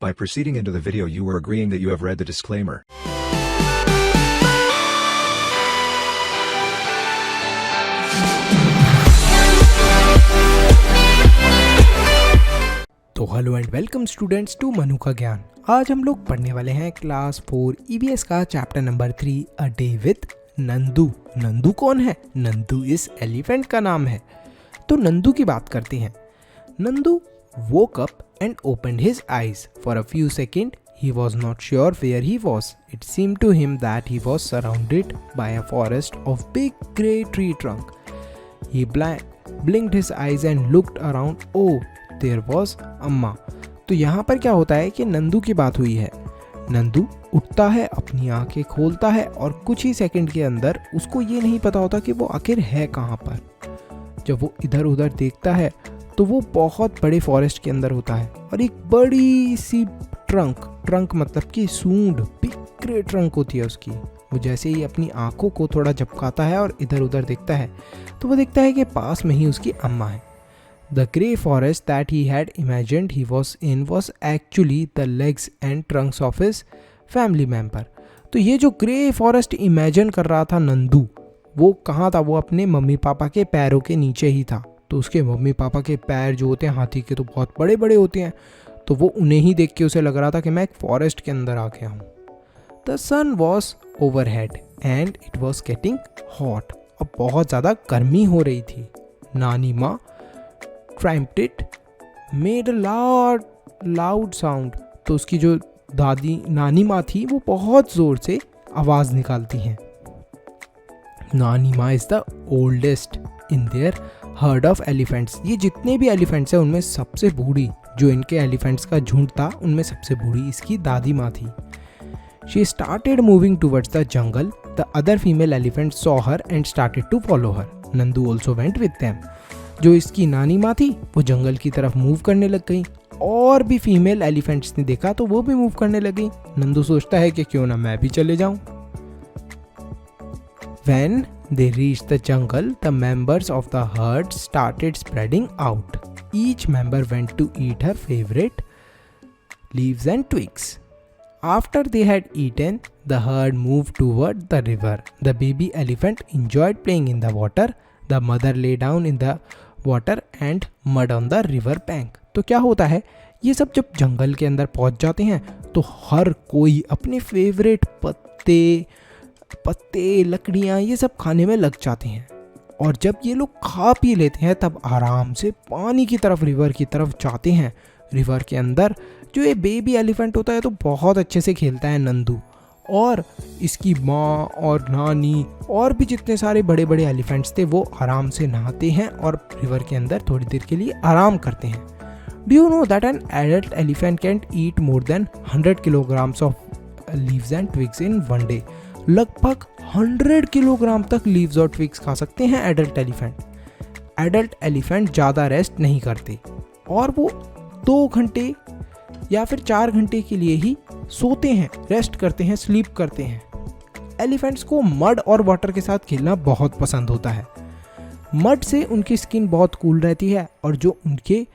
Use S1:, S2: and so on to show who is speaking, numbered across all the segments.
S1: By proceeding into the video, you are agreeing that you have read the disclaimer.
S2: तो hello and welcome students to Manu का ज्ञान। आज हम लोग पढ़ने वाले हैं क्लास 4 ईवीएस का chapter number 3 a day with Nandu. Nandu कौन है? नंदू इस एलिफेंट का नाम है। तो नंदू की बात करते हैं। Nandu woke up and opened his eyes. For a few seconds, he was not sure where he was. It seemed to him that he was surrounded by a forest of big grey tree trunk. He blinked his eyes and looked around. Oh, there was अम्मा। तो यहाँ पर क्या होता है कि नंदू की बात हुई है। नंदू उठता है, अपनी आंखें खोलता है और कुछ ही सेकंड के अंदर उसको ये नहीं पता होता कि वो आखिर है कहाँ पर। जब वो इधर उधर देखता है तो वो बहुत बड़े फॉरेस्ट के अंदर होता है और एक बड़ी सी ट्रंक मतलब कि सूंड, बिग ग्रे ट्रंक होती है उसकी। वो जैसे ही अपनी आंखों को थोड़ा झपकाता है और इधर उधर देखता है तो वो देखता है कि पास में ही उसकी अम्मा है। The grey forest that he had imagined he was in was actually the legs and Trunks of his family member. तो ये जो ग्रे फॉरेस्ट इमेजिन कर रहा था नंदू, वो कहाँ था? वो अपने मम्मी पापा के पैरों के नीचे ही था। तो उसके मम्मी पापा के पैर जो होते हैं हाथी के, तो बहुत बड़े बड़े होते हैं। तो वो उन्हें ही देख के उसे लग रहा था कि मैं एक फॉरेस्ट के अंदर आ गया हूँ। The sun was overhead and it was getting hot. अब बहुत ज़्यादा गर्मी हो रही थी। नानी माँ trumpet made a loud sound. तो उसकी जो दादी नानी माँ थी वो बहुत ज़ोर से आवाज़ निकालती हैं। नानी माँ is the oldest in their heard of elephants. ये जितने भी एलिफेंट्स हैं उनमें सबसे बूढ़ी, जो इनके एलिफेंट्स का झुंड था उनमें सबसे बूढ़ी इसकी दादी माँ थी। She started moving towards the jungle. The other female elephant saw her and started to follow her. Nandu also went with them. जो इसकी नानी माँ थी वो जंगल की तरफ मूव करने लग गई और भी फीमेल एलिफेंट्स ने देखा तो वो भी मूव करने लग गई। नंदू सोचता है कि क्यों ना मैं भी चले जाऊं। When they reached the jungle, the members of the herd started spreading out. Each member went to eat her favorite leaves and twigs. After they had eaten, the herd moved toward the river. The baby elephant enjoyed playing in the water. The mother lay down in the water and mud on the river bank. तो क्या होता है, ये सब जब जंगल के अंदर पहुंच जाते हैं तो हर कोई अपने फेवरेट पत्ते लकड़ियाँ ये सब खाने में लग जाते हैं। और जब ये लोग खा पी लेते हैं तब आराम से पानी की तरफ, रिवर की तरफ जाते हैं। रिवर के अंदर जो ये बेबी एलिफेंट होता है तो बहुत अच्छे से खेलता है नंदू, और इसकी माँ और नानी और भी जितने सारे बड़े बड़े एलिफेंट्स थे वो आराम से नहाते हैं और रिवर के अंदर थोड़ी देर के लिए आराम करते हैं। Do you know that an adult elephant can eat more than 100 kilograms of leaves and twigs in one day. लगभग 100 किलोग्राम तक लीव्स और ट्विग्स खा सकते हैं एडल्ट एलिफेंट। एडल्ट एलिफेंट ज़्यादा रेस्ट नहीं करते और वो 2 घंटे या फिर 4 घंटे के लिए ही सोते हैं, रेस्ट करते हैं, स्लीप करते हैं। एलिफेंट्स को मड और वाटर के साथ खेलना बहुत पसंद होता है। मड से उनकी स्किन बहुत कूल रहती है और जो उनके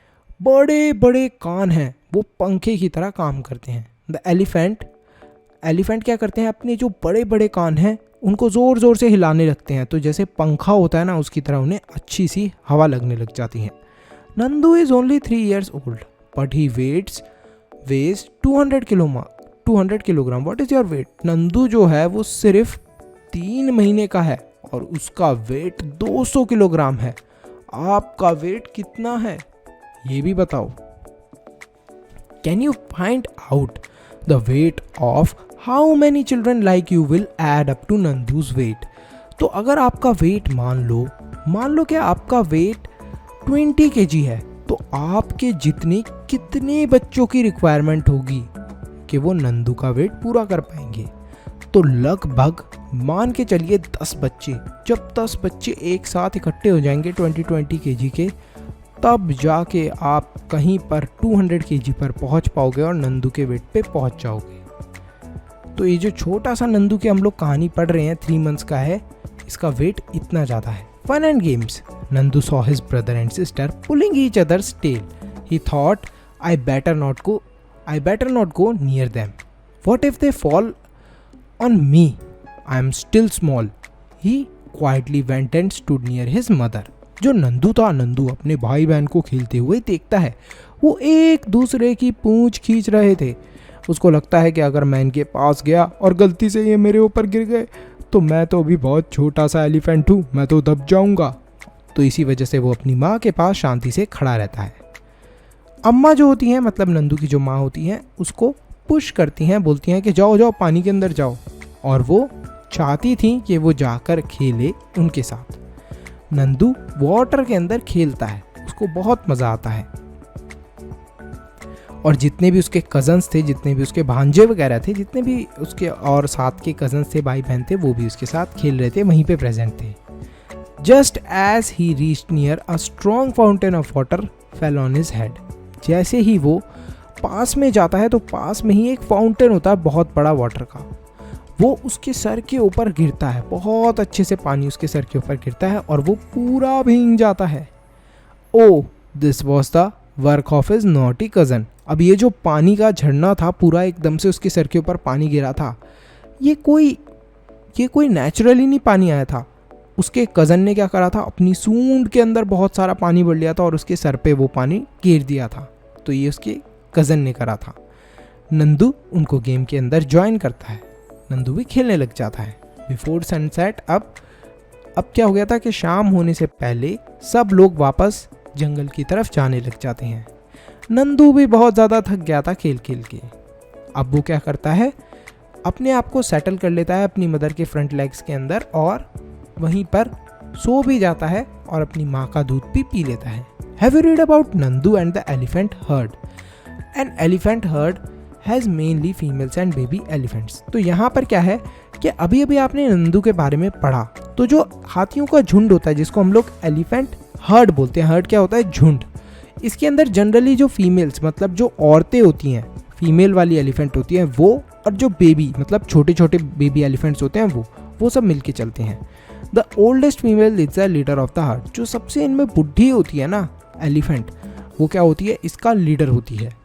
S2: बड़े बड़े कान हैं वो पंखे की तरह काम करते हैं। द एलिफेंट क्या करते हैं, अपने जो बड़े बड़े कान हैं उनको ज़ोर ज़ोर से हिलाने लगते हैं, तो जैसे पंखा होता है ना उसकी तरह उन्हें अच्छी सी हवा लगने लग जाती है। Nandu is only 3 years old but he weighs 200 kilogram. What is your weight? Nandu जो है वो सिर्फ 3 महीने का है और उसका वेट 200 किलोग्राम है। आपका वेट कितना है ये भी बताओ। Can you find out the weight of how many children like you will add up to Nandu's weight? तो अगर आपका वेट मान लो कि आपका वेट 20 kg है तो आपके कितने बच्चों की रिक्वायरमेंट होगी कि वो नंदू का वेट पूरा कर पाएंगे? तो लगभग मान के चलिए 10 बच्चे। जब 10 बच्चे एक साथ इकट्ठे हो जाएंगे 20 kg के, तब जाके आप कहीं पर 200 kg पर पहुंच पाओगे और नंदू के वेट पे पहुंच जाओगे। तो ये जो छोटा सा नंदू की हम लोग कहानी पढ़ रहे हैं 3 months का है, इसका वेट इतना ज़्यादा है। Fun and games. Nandu saw his brother and sister pulling each other's tail. He thought, I I better not go near them. What if they fall on me? I am still small. He quietly went and stood near his mother. जो नंदू था, नंदू अपने भाई बहन को खेलते हुए देखता है। वो एक दूसरे की पूंछ खींच रहे थे। उसको लगता है कि अगर मैं इनके पास गया और गलती से ये मेरे ऊपर गिर गए तो मैं तो अभी बहुत छोटा सा एलिफेंट हूँ, मैं तो दब जाऊँगा। तो इसी वजह से वो अपनी माँ के पास शांति से खड़ा रहता है। अम्मा जो होती हैं, मतलब नंदू की जो माँ होती हैं, उसको पुश करती हैं, बोलती हैं कि जाओ जाओ पानी के अंदर जाओ। और वो चाहती थी कि वो जाकर खेले उनके साथ। नंदू वाटर के अंदर खेलता है, उसको बहुत मज़ा आता है। और जितने भी उसके कज़न्स थे, जितने भी उसके भांजे वगैरह थे, जितने भी उसके और साथ के कज़न्स थे, भाई बहन थे, वो भी उसके साथ खेल रहे थे, वहीं पे प्रेजेंट थे। Just as he reached near a strong fountain of water fell on his head. जैसे ही वो पास में जाता है तो पास में ही एक फाउंटेन होता है बहुत बड़ा वाटर का, वो उसके सर के ऊपर गिरता है। बहुत अच्छे से पानी उसके सर के ऊपर गिरता है और वो पूरा भीग जाता है। Oh this was the work of his naughty cousin. अब ये जो पानी का झरना था, पूरा एकदम से उसके सर के ऊपर पानी गिरा था, ये कोई नेचुरली नहीं पानी आया था। उसके कज़न ने क्या करा था, अपनी सूंड के अंदर बहुत सारा पानी भर लिया था और उसके सर पे वो पानी गिर दिया था। तो ये उसके कज़न ने करा था। नंदू उनको गेम के अंदर ज्वाइन करता है। नंदू भी खेलने लग जाता है। बिफोर सनसेट अब क्या हो गया था कि शाम होने से पहले सब लोग वापस जंगल की तरफ जाने लग जाते हैं। नंदू भी बहुत ज़्यादा थक गया था खेल खेल के। अब वो क्या करता है, अपने आप को सेटल कर लेता है अपनी मदर के फ्रंट लेग्स के अंदर और वहीं पर सो भी जाता है और अपनी माँ का दूध भी पी लेता है। Have you read about Nandu and the elephant heard? An elephant heard has mainly females and baby elephants. तो यहाँ पर क्या है कि अभी अभी आपने नंदू के बारे में पढ़ा। तो जो हाथियों का झुंड होता है, जिसको हम लोग एलिफेंट हर्ड बोलते हैं, हर्ड क्या होता है, झुंड। इसके अंदर जनरली जो फीमेल्स, मतलब जो औरतें होती हैं, फीमेल वाली एलिफेंट होती हैं वो, और जो बेबी मतलब छोटे छोटे बेबी एलिफेंट्स होते हैं वो सब मिलके चलते हैं। The oldest female is the leader of the heard. जो सबसे इनमें बुढ़ी होती है ना एलिफेंट, वो क्या होती है, इसका लीडर होती है।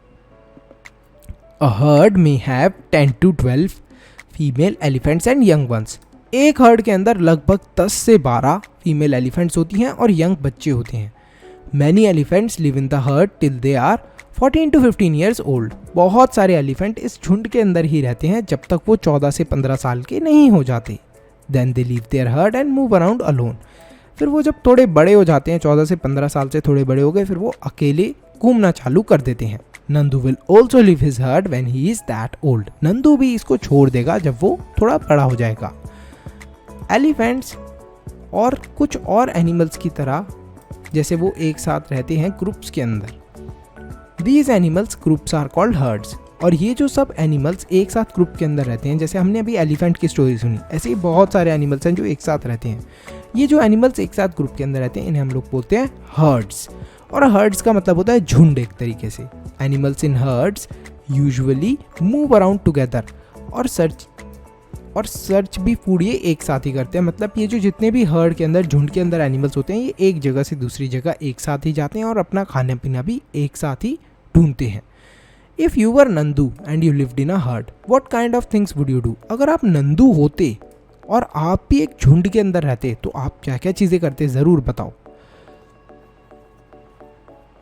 S2: A herd may have 10 to 12 female elephants and young ones. एक हर्ड के अंदर लगभग 10 से 12 फीमेल एलिफेंट्स होती हैं और यंग बच्चे होते हैं। Many elephants live in the herd till they are 14 to 15 years old. बहुत सारे एलिफेंट इस झुंड के अंदर ही रहते हैं जब तक वो 14 से 15 साल के नहीं हो जाते। Then they leave their herd and move around alone. फिर वो जब थोड़े बड़े हो जाते हैं, 14 से 15 साल से थोड़े बड़े हो गए, फिर वो अकेले घूमना चालू कर देते हैं। Nandu will also leave his heard when he is that old. Nandu भी इसको छोड़ देगा जब वो थोड़ा बड़ा हो जाएगा। एलिफेंट्स और कुछ और एनिमल्स की तरह जैसे वो एक साथ रहते हैं ग्रुप्स के अंदर। These animals groups are called herds. और ये जो सब एनिमल्स एक साथ ग्रुप के अंदर रहते हैं, जैसे हमने अभी एलिफेंट की स्टोरी सुनी, ऐसे ही बहुत सारे एनिमल्स हैं जो एक साथ रहते हैं। ये जो एनिमल्स एक साथ ग्रुप के अंदर रहते हैं, इन्हें हम लोग बोलते हैं हर्ड्स। और हर्ड्स का मतलब होता है झुंड एक तरीके से। Animals in hertz usually move around together. और सर्च भी फूड ये एक साथ ही करते हैं। मतलब ये जो जितने भी हर्ड के अंदर, झुंड के अंदर एनिमल्स होते हैं, ये एक जगह से दूसरी जगह एक साथ ही जाते हैं और अपना खाना पीना भी एक साथ ही ढूंढते हैं। If you were Nandu and you lived in a herd, what kind of things would you do? अगर आप नंदू होते और आप भी एक झुंड के अंदर रहते तो आप क्या क्या चीज़ें करते, ज़रूर बताओ।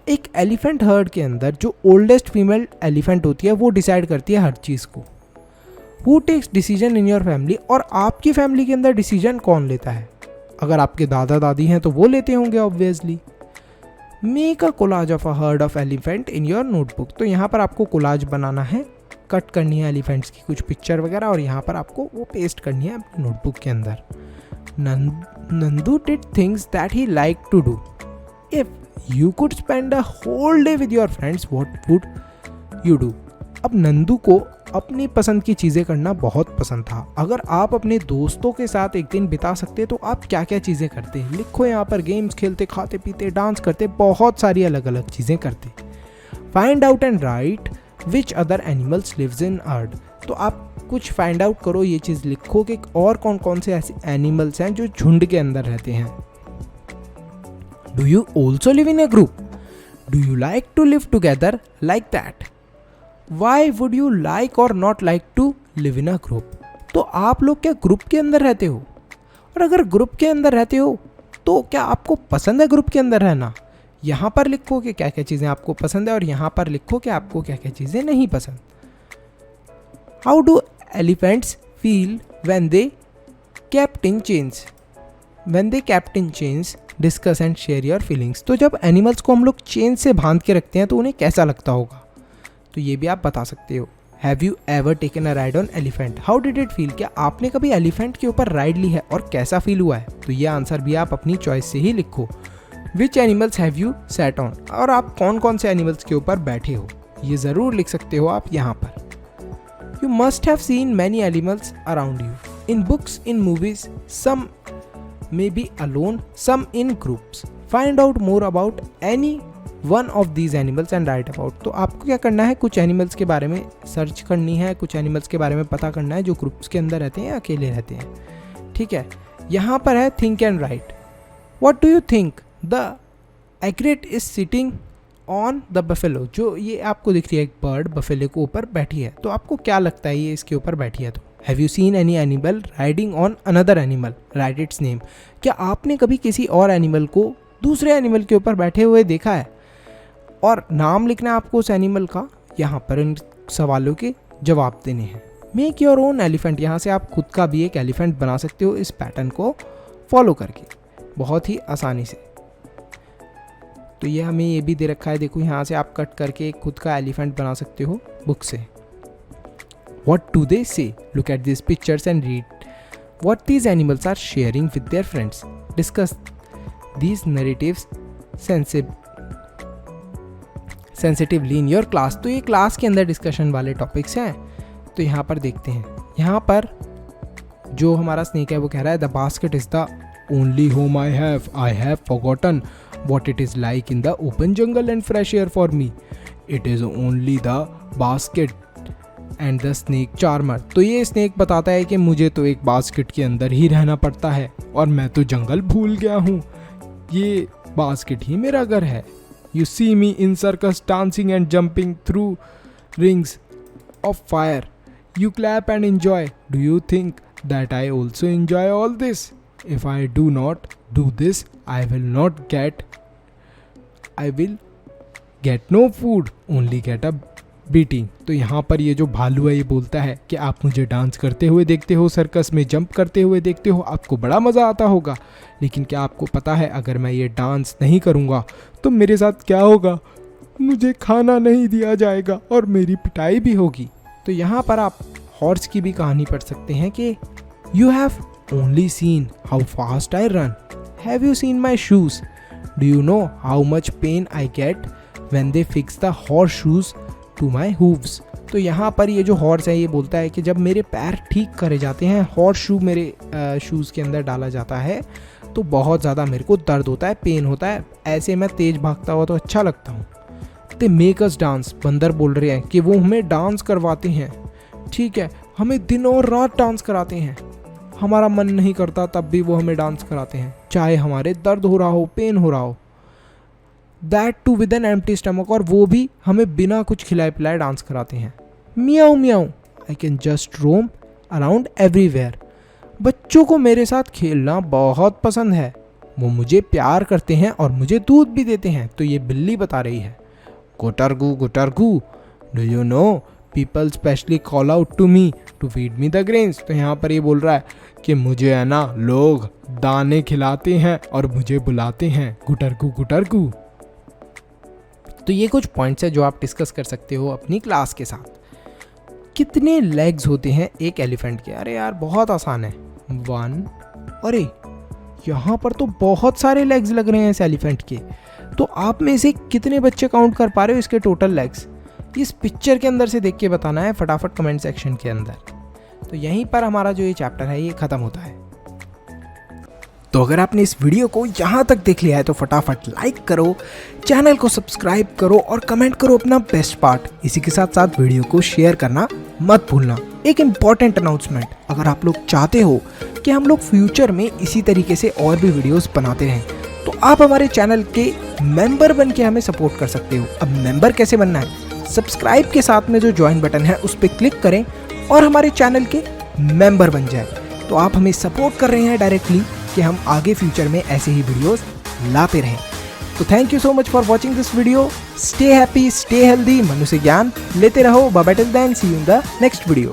S2: एक एलिफेंट हर्ड के अंदर जो ओल्डेस्ट फीमेल एलिफेंट होती है वो डिसाइड करती है हर चीज़ को। Who takes decision in your family? और आपकी फैमिली के अंदर डिसीजन कौन लेता है? अगर आपके दादा दादी हैं तो वो लेते होंगे obviously. Make a collage of a herd of elephant in your notebook. तो यहाँ पर आपको कोलाज बनाना है, कट करनी है एलिफेंट्स की कुछ पिक्चर वगैरह और यहाँ पर आपको वो पेस्ट करनी है अपनी नोटबुक के अंदर। Nandu did things that he like to do. If you could spend a whole day with your friends, what would you do? अब नंदू को अपनी पसंद की चीज़ें करना बहुत पसंद था। अगर आप अपने दोस्तों के साथ एक दिन बिता सकते तो आप क्या क्या चीज़ें करते? लिखो यहाँ पर। गेम्स खेलते, खाते पीते, डांस करते, बहुत सारी अलग अलग चीज़ें करते। Find out and write which other animals lives in herd. तो आप कुछ फाइंड आउट करो, ये चीज़ लिखो कि और कौन कौन से ऐसे एनिमल्स हैं जो झुंड के अंदर रहते हैं। Do you also live in a group? Do you like to live together like that? Why would you like और not like to live in a group? तो आप लोग क्या ग्रुप के अंदर रहते हो? और अगर ग्रुप के अंदर रहते हो तो क्या आपको पसंद है ग्रुप के अंदर रहना? यहाँ पर लिखो कि क्या क्या चीज़ें आपको पसंद है और यहाँ पर लिखो कि आपको क्या क्या चीज़ें नहीं पसंद। How do elephants feel when they kept in chains? When they kept in chains, discuss and share your feelings. तो जब एनिमल्स को हम लोग चेन से बांध के रखते हैं तो उन्हें कैसा लगता होगा, तो ये भी आप बता सकते हो। Have you ever taken a ride on elephant? How did it feel? क्या आपने कभी एलिफेंट के ऊपर राइड ली है और कैसा फील हुआ है? तो ये आंसर भी आप अपनी चॉइस से ही लिखो। Which animals have you sat on? और आप कौन कौन से एनिमल्स के ऊपर बैठे हो, ये ज़रूर लिख सकते हो आप यहाँ पर। You must have seen many animals around you. In books, in movies, some may be alone, some in groups. Find out more about any one of these animals and write about. तो आपको क्या करना है, कुछ animals के बारे में search करनी है, कुछ एनिमल्स के बारे में पता करना है जो ग्रुप्स के अंदर रहते हैं या अकेले रहते हैं। ठीक है, यहाँ पर है think and right. What do you think? The egret is sitting on the buffalo. जो ये आपको दिख रही है एक बर्ड बफेलो के ऊपर बैठी है, तो आपको क्या लगता है ये इसके ऊपर बैठी है? तो have you seen any animal riding on another animal, right it's name. क्या आपने कभी किसी और एनिमल को दूसरे एनिमल के ऊपर बैठे हुए देखा है? और नाम लिखना है आपको उस एनिमल का। यहाँ पर इन सवालों के जवाब देने हैं। मेक योर ओन एलिफेंट, यहाँ से आप खुद का भी एक एलिफेंट बना सकते हो इस पैटर्न को फॉलो करके, बहुत ही आसानी से। तो ये हमें ये भी दे रखा है, देखो यहाँ से आप कट करके खुद का एलिफेंट बना सकते हो बुक से। What do they say? Look at these pictures and read what these animals are sharing with their friends. Discuss these narratives sensitively in your class. तो ये क्लास के अंदर डिस्कशन वाले टॉपिक्स हैं। तो यहाँ पर देखते हैं, यहाँ पर जो हमारा स्नेक है वो कह रहा है the basket is the only home I have forgotten what it is like in the open jungle and fresh air for me. It is only the basket and the snake charmer. तो ये snake बताता है कि मुझे तो एक basket के अंदर ही रहना पड़ता है और मैं तो जंगल भूल गया हूँ, ये बास्केट ही मेरा घर है। You see me in circus dancing and jumping through rings of fire. You clap and enjoy. Do you think that I also enjoy all this? If I do not do this, I will get no food, only get a beating. तो यहाँ पर ये जो भालू है ये बोलता है कि आप मुझे डांस करते हुए देखते हो, सर्कस में जंप करते हुए देखते हो, आपको बड़ा मज़ा आता होगा, लेकिन क्या आपको पता है अगर मैं ये डांस नहीं करूँगा तो मेरे साथ क्या होगा? मुझे खाना नहीं दिया जाएगा और मेरी पिटाई भी होगी। तो यहाँ पर आप हॉर्स की भी कहानी पढ़ सकते हैं कि you have only seen how fast I run. Have you seen my shoes? Do you know how much pain I get when they fix the horseshoes to my hooves? तो यहाँ पर ये जो हॉर्स है ये बोलता है कि जब मेरे पैर ठीक करे जाते हैं, हॉर्स शू मेरे शूज़ के अंदर डाला जाता है, तो बहुत ज़्यादा मेरे को दर्द होता है, पेन होता है, ऐसे मैं तेज़ भागता हुआ तो अच्छा लगता हूँ। ते मेक अस डांस, बंदर बोल रहे हैं कि वो हमें डांस करवाते हैं। ठीक है, हमें दिन और रात डांस कराते हैं, हमारा मन नहीं करता तब भी वो हमें डांस कराते हैं, चाहे हमारे दर्द हो रहा हो, पेन हो रहा हो। That too with an empty stomach, और वो भी हमें बिना कुछ खिलाए पिलाए डांस कराते हैं। Meow meow, I can just roam around everywhere. बच्चों को मेरे साथ खेलना बहुत पसंद है, वो मुझे प्यार करते हैं और मुझे दूध भी देते हैं। तो ये बिल्ली बता रही है। गुटरगू गुटरगू, do you know people specially call out to me to feed me the grains. तो यहाँ पर ये बोल रहा है कि मुझे है ना लोग दाने खिलाते हैं और मुझे बुलाते हैं गुटरगू गुटरगू। तो ये कुछ पॉइंट्स है जो आप डिस्कस कर सकते हो अपनी क्लास के साथ। कितने लेग्स होते हैं एक एलिफेंट के? अरे यार बहुत आसान है, 1। अरे यहाँ पर तो बहुत सारे लेग्स लग रहे हैं इस एलिफेंट के। तो आप में से कितने बच्चे काउंट कर पा रहे हो इसके टोटल लेग्स? इस पिक्चर के अंदर से देख के बताना है फटाफट कमेंट सेक्शन के अंदर। तो यहीं पर हमारा जो ये चैप्टर है ये ख़त्म होता है। तो अगर आपने इस वीडियो को यहाँ तक देख लिया है तो फटाफट लाइक करो, चैनल को सब्सक्राइब करो और कमेंट करो अपना बेस्ट पार्ट। इसी के साथ साथ वीडियो को शेयर करना मत भूलना। एक इम्पॉर्टेंट अनाउंसमेंट, अगर आप लोग चाहते हो कि हम लोग फ्यूचर में इसी तरीके से और भी वीडियोस बनाते रहें तो आप हमारे चैनल के मेंबर बन के हमें सपोर्ट कर सकते हो। अब मेंबर कैसे बनना है, सब्सक्राइब के साथ में जो ज्वाइन बटन है उस पर क्लिक करें और हमारे चैनल के मेंबर बन जाएं। तो आप हमें सपोर्ट कर रहे हैं डायरेक्टली कि हम आगे फ्यूचर में ऐसे ही वीडियोस लाते रहें। तो thank you so much for watching this video. Stay happy, stay healthy, Manu से ज्ञान लेते रहो। Bye bye till then, see you in the next video.